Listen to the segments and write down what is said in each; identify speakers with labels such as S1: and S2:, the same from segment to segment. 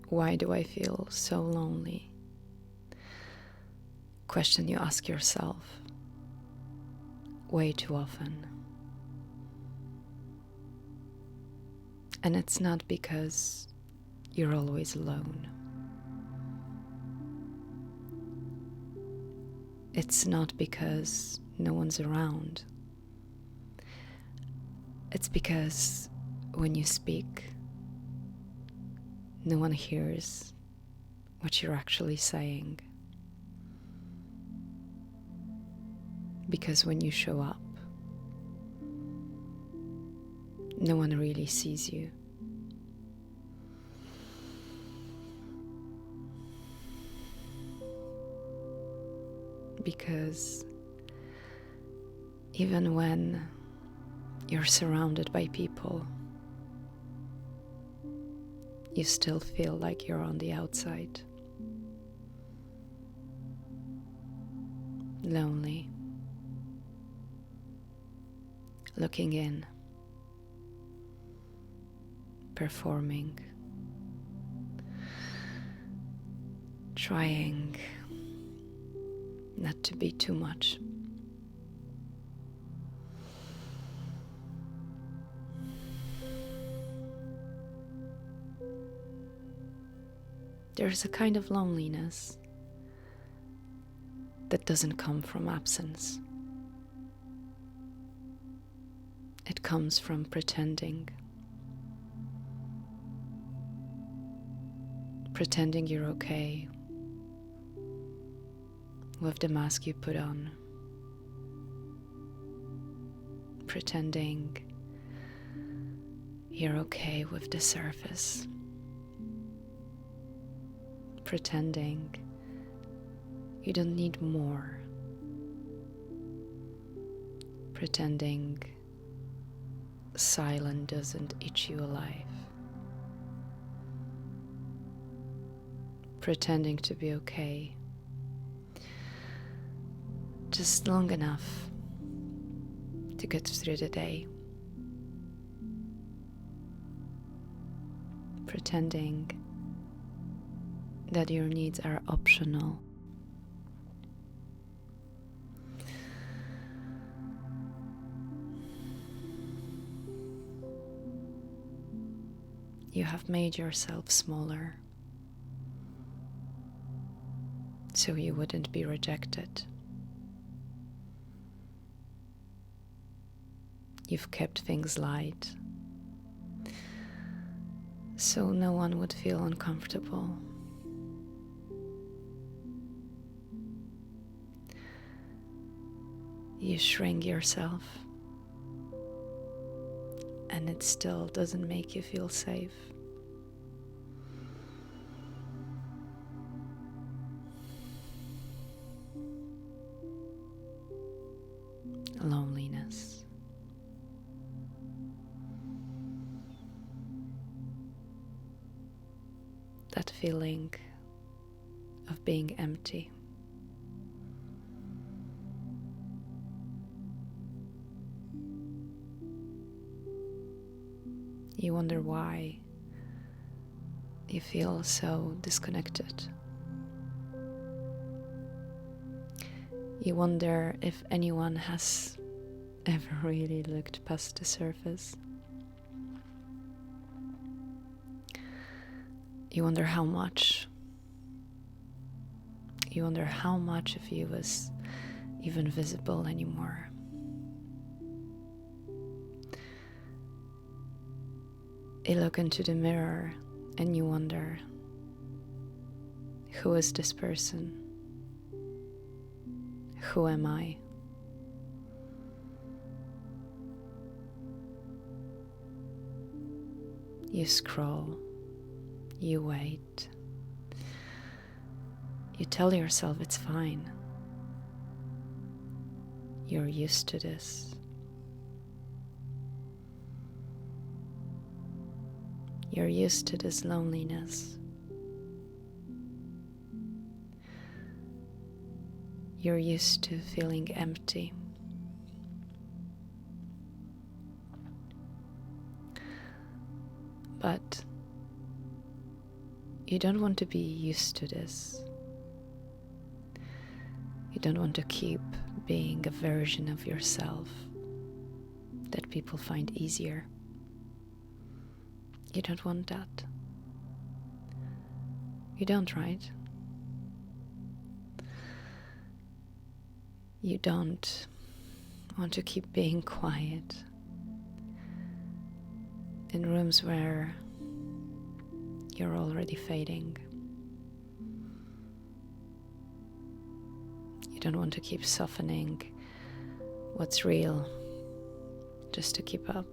S1: Why do I feel so lonely? Question you ask yourself way too often. And it's not because you're always alone. It's not because no one's around. It's because when you speak, no one hears what you're actually saying. Because when you show up, no one really sees you. Because even when you're surrounded by people, you still feel like you're on the outside. Lonely. Looking in. Performing. Trying not to be too much. There's a kind of loneliness that doesn't come from absence. It comes from pretending. Pretending you're okay with the mask you put on. Pretending you're okay with the surface. Pretending you don't need more. Pretending silence doesn't eat you alive. Pretending to be okay just long enough to get through the day. Pretending that your needs are optional. You have made yourself smaller so you wouldn't be rejected. You've kept things light so no one would feel uncomfortable. You shrink yourself, and it still doesn't make you feel safe. Loneliness. That feeling of being empty. You wonder why you feel so disconnected. You wonder if anyone has ever really looked past the surface. You wonder how much. You wonder how much of you is even visible anymore. You look into the mirror and you wonder, who is this person? Who am I? You scroll, you wait, you tell yourself it's fine. You're used to this. You're used to this loneliness. You're used to feeling empty. But You don't want to be used to this. You don't want to keep being a version of yourself that people find easier. You don't want that. You don't, right? You don't want to keep being quiet in rooms where you're already fading. You don't want to keep softening what's real just to keep up.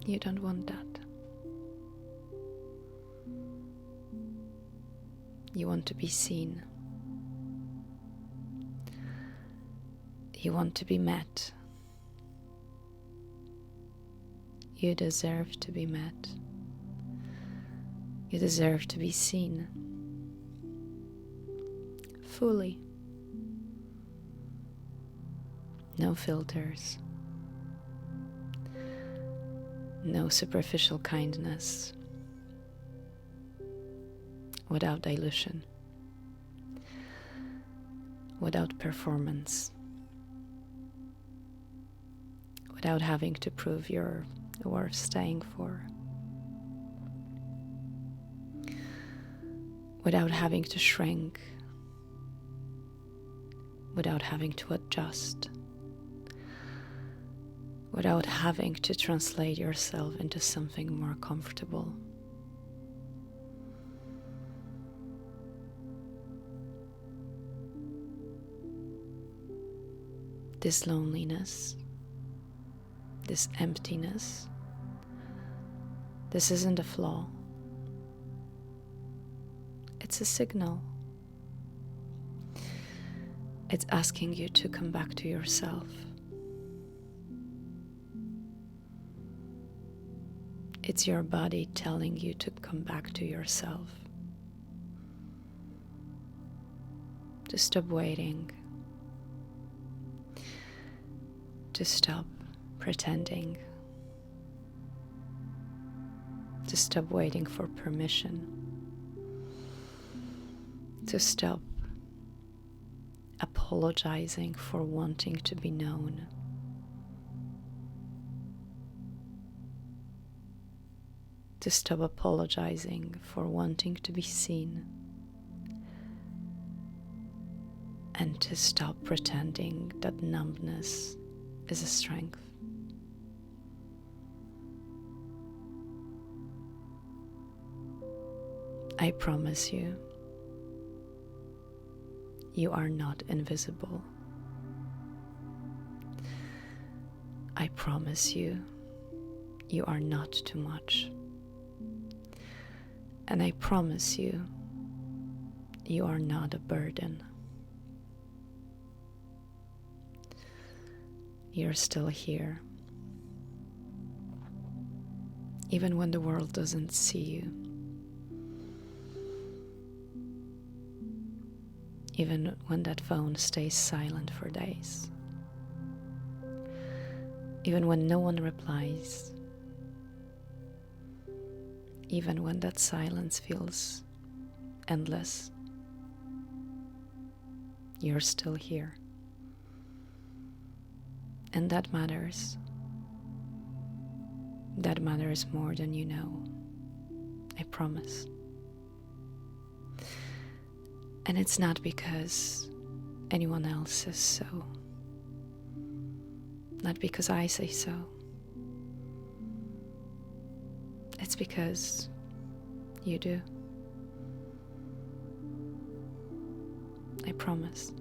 S1: You don't want that. You want to be seen. You want to be met. You deserve to be met. You deserve to be seen. Fully. No filters. No superficial kindness. Without dilution. Without performance. Without having to prove you're worth staying for. Without having to shrink. Without having to adjust. Without having to translate yourself into something more comfortable. This loneliness, this emptiness, this isn't a flaw. It's a signal. It's asking you to come back to yourself. It's your body telling you to come back to yourself. To stop waiting. To stop pretending. To stop waiting for permission. To stop apologizing for wanting to be known. To stop apologizing for wanting to be seen. And to stop pretending that numbness is a strength. I promise you, you are not invisible. I promise you, you are not too much. And I promise you, you are not a burden. You're still here. Even when the world doesn't see you. Even when that phone stays silent for days. Even when no one replies. Even when that silence feels endless. You're still here. And that matters. That matters more than you know. I promise. And it's not because anyone else says so. Not because I say so. It's because you do. I promise.